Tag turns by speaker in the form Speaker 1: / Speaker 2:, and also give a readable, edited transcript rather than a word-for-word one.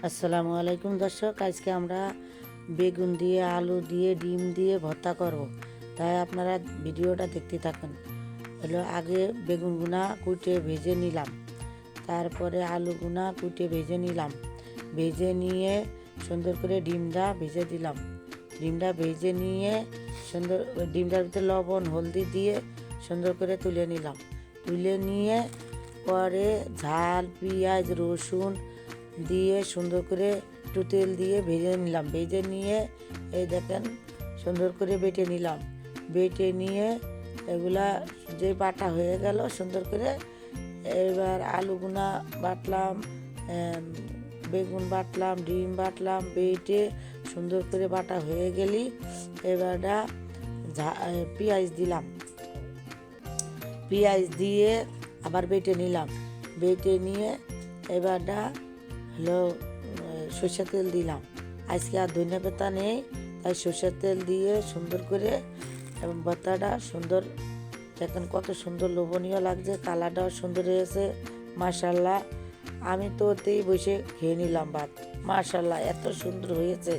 Speaker 1: আসসালামু আলাইকুম দর্শক, আজকে আমরা বেগুন দিয়ে আলু দিয়ে ডিম দিয়ে ভর্তা করব। তাই আপনারা ভিডিওটা দেখতে থাকুন। আগে বেগুনগুনা কুটে ভেজে নিলাম, তারপরে আলুগুনা কুটে ভেজে নিলাম, ভেজে নিয়ে সুন্দর করে ডিমটা ভেজে দিলাম। ডিমটা ভেজে নিয়ে সুন্দর ডিমটার ভিতরে লবণ হলদি দিয়ে সুন্দর করে তুলে নিলাম। তুলে নিয়ে পরে ঝাল পেঁয়াজ রসুন দিয়ে সুন্দর করে একটু তেল দিয়ে ভেজে নিলাম। ভেজে নিয়ে এই দেখেন সুন্দর করে বেটে নিলাম। বেটে নিয়ে এগুলা যে বাটা হয়ে গেল সুন্দর করে, এবার আলুগুনা বাটলাম, বেগুন বাটলাম, ডিম বাটলাম, বেটে সুন্দর করে বাটা হয়ে গেলি এবারটা পেঁয়াজ দিলাম। পেঁয়াজ দিয়ে আবার বেটে নিলাম। বেটে নিয়ে এবারটা সরষের তেল দিলাম। আজকে আর ধনিয়া পাতা নেই, তাই সরষের তেল দিয়ে সুন্দর করে এবং ভর্তাটা সুন্দর, দেখেন কত সুন্দর লোভনীয় লাগছে, কালারটাও সুন্দর হয়েছে মাশাআল্লাহ। আমি তো ওতেই বসে খেয়ে নিলাম ভাত। মাশাআল্লাহ এত সুন্দর হয়েছে।